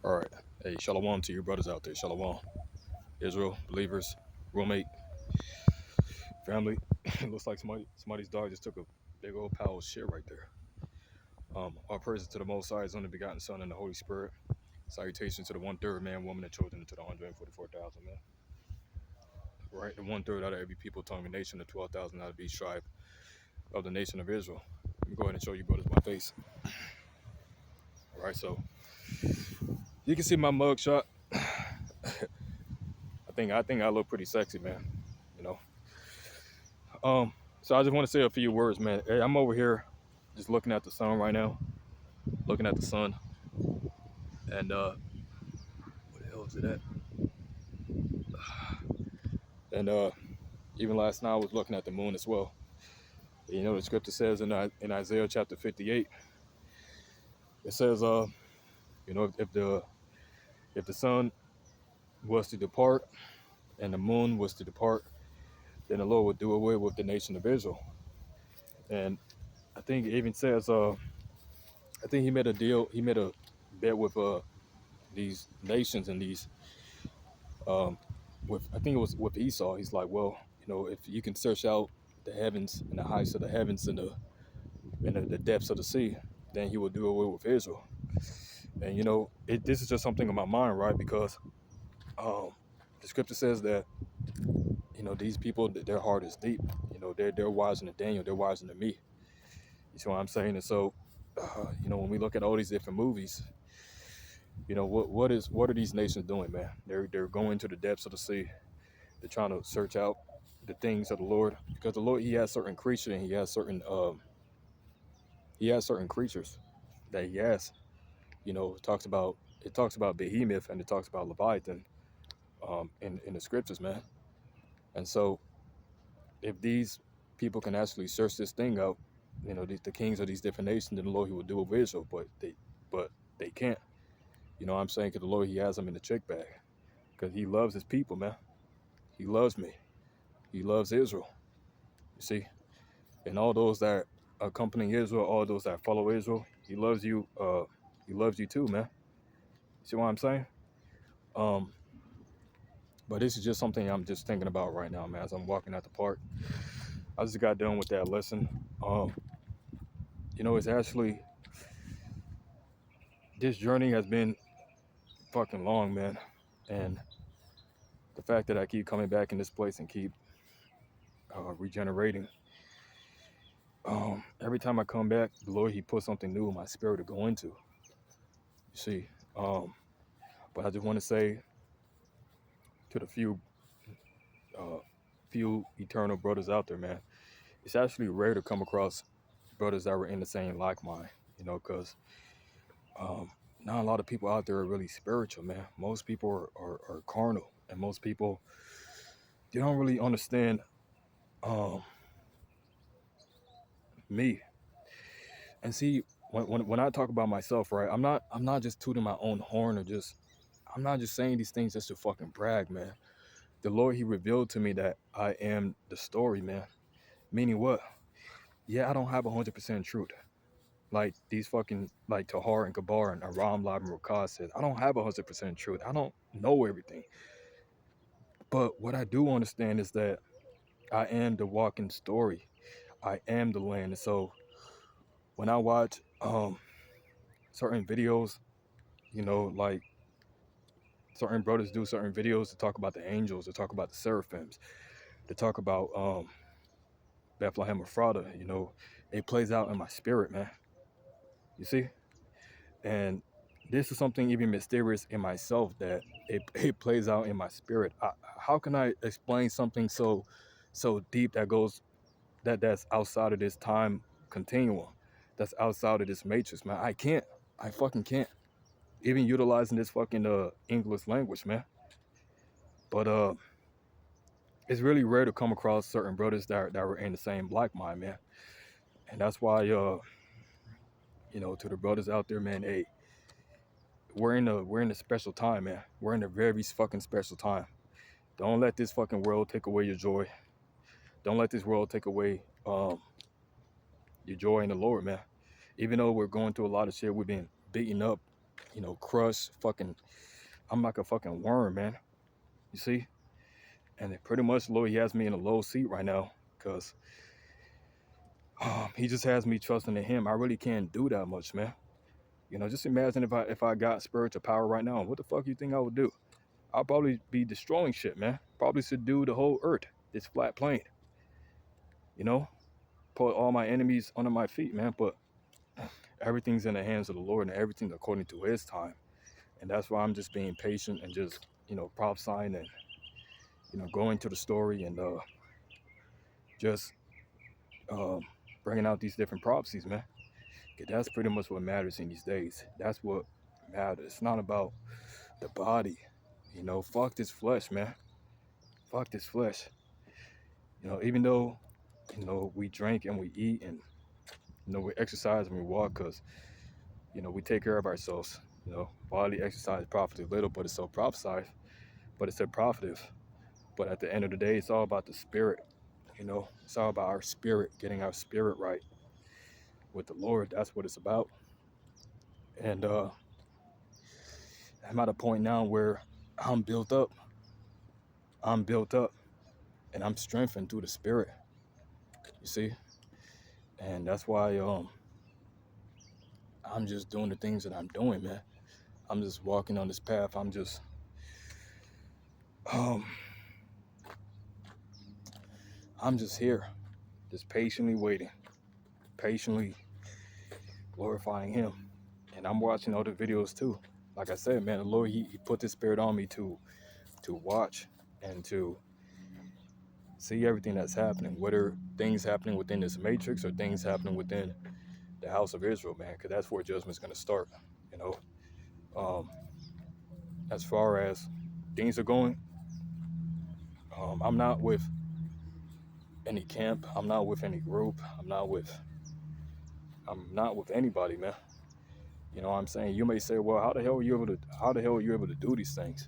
All right. Hey, shalom to your brothers out there. Shalom. Israel, believers, roommate, family. It looks like somebody's dog just took a big old pile of shit right there. All praises to the Most High, His only begotten Son, and the Holy Spirit. Salutations to the 1/3 man, woman, and children, and to the 144,000 man. Right, the 1/3 out of every people, tongue, and nation, the 12,000 out of each tribe of the nation of Israel. Let me go ahead and show you brothers my face. All right, so you can see my mug shot. I think I look pretty sexy, man. You know. So I just want to say a few words, man. Hey, I'm over here just looking at the sun right now, looking at the sun, and what the hell is it at? And even last night I was looking at the moon as well. You know, the scripture says in Isaiah chapter 58, it says, you know, if the sun was to depart and the moon was to depart, then the Lord would do away with the nation of Israel. And I think it even says, I think he made a deal, he made a bet with these nations and these with I think it was with Esau. He's like, well, you know, if you can search out the heavens and the heights of the heavens and the depths of the sea, then he will do away with Israel. And you know, this is just something in my mind, right? Because um, the scripture says that you know these people, their heart is deep. You know, they're wiser than Daniel. They're wiser than me. You see what I'm saying? And so, you know, when we look at all these different movies, you know, what are these nations doing, man? They're going to the depths of the sea. They're trying to search out the things of the Lord, because the Lord, He has certain creatures, and He has certain creatures that He has. You know, it talks about Behemoth and it talks about Leviathan in the scriptures, man. And so, if these people can actually search this thing out, you know, the kings of these different nations, then the Lord, He will do with Israel, but they can't. You know what I'm saying? Because the Lord, He has them in the trick bag, because He loves His people, man. He loves me. He loves Israel. You see, and all those that accompany Israel, all those that follow Israel, He loves you. He loves you too, man. See what I'm saying? Um, but this is just something I'm just thinking about right now, man. As I'm walking out the park, I just got done with that lesson. Um, you know, it's actually this journey has been fucking long, man, and the fact that I keep coming back in this place and keep regenerating. Every time I come back, the Lord, He puts something new in my spirit to go into. You see, um, but I just want to say to the uh, few eternal brothers out there, man, it's actually rare to come across brothers that were in the same like mind, you know, because not a lot of people out there are really spiritual, man. Most people are carnal, and most people, they don't really understand um, me. And see, when I talk about myself, right, I'm not just tooting my own horn, or just, I'm not just saying these things just to fucking brag, man. The Lord, He revealed to me that I am the story, man. Meaning what? Yeah, I don't have 100% truth. Like these fucking, like Tahar and Gabar and Aram Lab and Rakaz said, I don't have 100% truth. I don't know everything. But what I do understand is that I am the walking story. I am the land. And so when I watch certain videos, you know, like certain brothers do certain videos to talk about the angels, to talk about the seraphims, to talk about Bethlehem Ephrata, you know, it plays out in my spirit, man. You see? And this is something even mysterious in myself, that it plays out in my spirit. How can I explain something so deep that goes that's outside of this time continuum, that's outside of this matrix, man? I can't. I fucking can't. Even utilizing this fucking English language, man. But it's really rare to come across certain brothers that were in the same like mind, man. And that's why you know, to the brothers out there, man, hey, we're in a special time, man. We're in a very fucking special time. Don't let this fucking world take away your joy. Don't let this world take away your joy in the Lord, man. Even though we're going through a lot of shit, we've been beaten up. crush fucking. I'm like a fucking worm, man. You see? And pretty much, Lord, he has me in a low seat right now because he just has me trusting in him. I really can't do that much, man. Just imagine if I got spiritual power right now. What the fuck you think I would do? I'll probably be destroying shit, man. Probably subdue the whole earth, this flat plane. You know, put all my enemies under my feet, man. But everything's in the hands of the Lord and everything according to his time. And that's why I'm just being patient and just, prophesying and, going to the story and just um, bringing out these different prophecies, man. 'Cause that's pretty much what matters in these days. That's what matters. It's not about the body. Fuck this flesh, man. Fuck this flesh. Even though, we drink and we eat and, we exercise and we walk because, we take care of ourselves. Bodily exercise profits little, but it's so prophesied, but it's so profitable. But at the end of the day, it's all about the spirit. It's all about our spirit, getting our spirit right with the Lord. That's what it's about. And I'm at a point now where I'm built up. I'm built up and I'm strengthened through the spirit. You see? And that's why I'm just doing the things that I'm doing, man. I'm just walking on this path. Um I'm just here, just patiently waiting, patiently glorifying him. And I'm watching other videos too. Like I said, man, the Lord, he put this spirit on me to watch and to see everything that's happening, whether things happening within this matrix or things happening within the house of Israel, man, because that's where judgment's going to start. You know, um, as far as things are going, I'm not with any camp. I'm not with any group. I'm not with anybody, man. You know what I'm saying? You may say, well, how the hell are you able to do these things?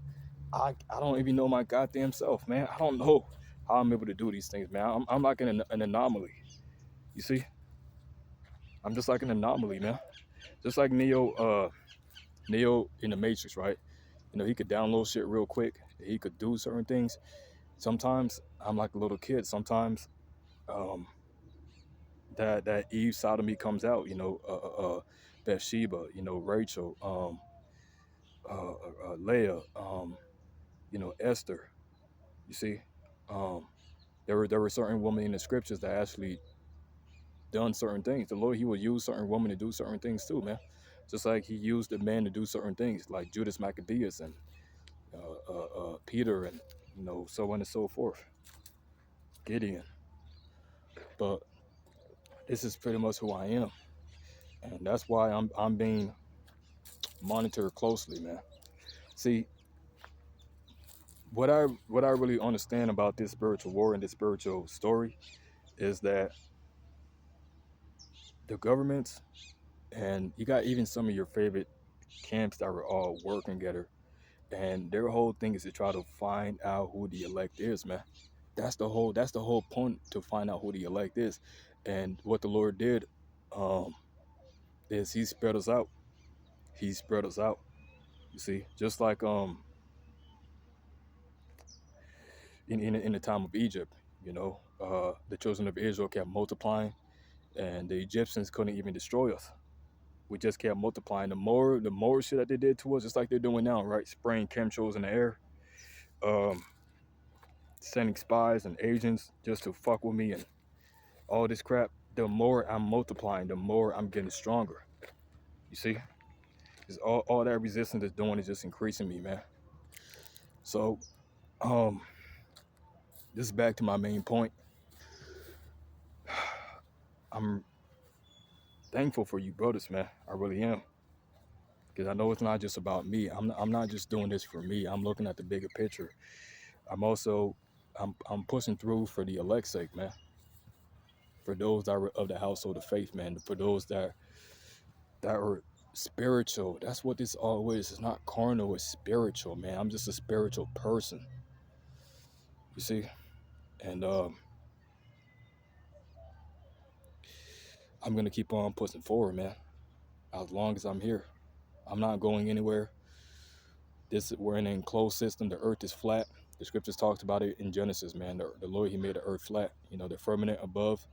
I don't even know my goddamn self, man. I don't know how I'm able to do these things, man. I'm like an anomaly. You see? I'm just like an anomaly, man. Just like Neo in the Matrix, right? He could download shit real quick. He could do certain things. Sometimes I'm like a little kid. Sometimes um, that Eve side of me comes out. Bathsheba. Rachel. Leah. Esther. You see, um, there were certain women in the scriptures that actually done certain things. The Lord, he will use certain women to do certain things too, man. Just like he used the men to do certain things, like Judas Maccabeus and Peter, and so on and so forth. Gideon. But this is pretty much who I am, and that's why I'm being monitored closely, man. See, what I really understand about this spiritual war and this spiritual story is that the governments, and you got even some of your favorite camps that were all working together, and their whole thing is to try to find out who the elect is, man. That's the whole point, to find out who the elect is. And what the Lord did um is he spread us out. He spread us out. You see, just like in the time of Egypt, the children of Israel kept multiplying, and the Egyptians couldn't even destroy us. We just kept multiplying. The more shit that they did to us, just like they're doing now, right? Spraying chemtrails in the air, um, sending spies and agents just to fuck with me and all this crap. The more I'm multiplying, the more I'm getting stronger. You see, because all that resistance is doing is just increasing me, man. So, um, this is back to my main point. I'm thankful for you, brothers, man. I really am, because I know it's not just about me. I'm not just doing this for me. I'm looking at the bigger picture. I'm pushing through for the elect's sake, man. For those that are of the household of faith, man. For those that are spiritual. That's what this all is. It's not carnal, it's spiritual, man. I'm just a spiritual person. You see? And I'm gonna keep on pushing forward, man. As long as I'm here. I'm not going anywhere. We're in an enclosed system. The earth is flat. The scriptures talked about it in Genesis, man. The Lord, he made the earth flat. You know, the firmament above,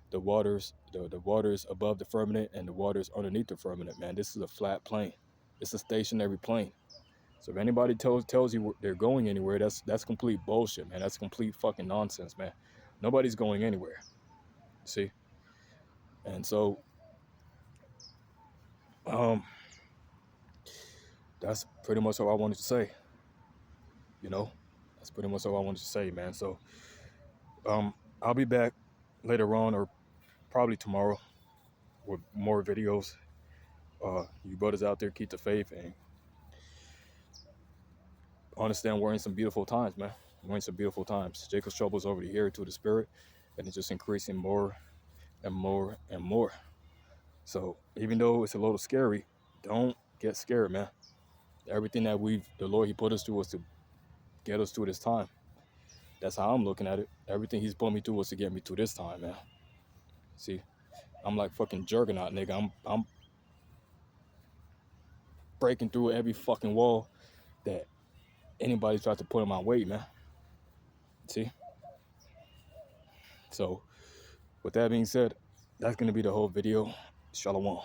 the waters, the waters above the firmament, and the waters underneath the firmament, man. This is a flat plane. It's a stationary plane. So if anybody tells you they're going anywhere, that's complete bullshit, man. That's complete fucking nonsense, man. Nobody's going anywhere. See? And so um that's pretty much all I wanted to say, you know. That's pretty much all I wanted to say, man. So I'll be back later on, or probably tomorrow, with more videos. You brothers out there, keep the faith and understand we're in some beautiful times, man. We're in some beautiful times. Jacob's trouble is over here to the spirit, and it's just increasing more and more and more. So even though it's a little scary, don't get scared, man. Everything that the Lord, he put us through was to get us through this time. That's how I'm looking at it. Everything he's put me through was to get me through this time, man. See, I'm like fucking juggernaut, nigga. I'm breaking through every fucking wall that anybody tries to put in my way, man. See? So with that being said, that's gonna be the whole video. Shalom.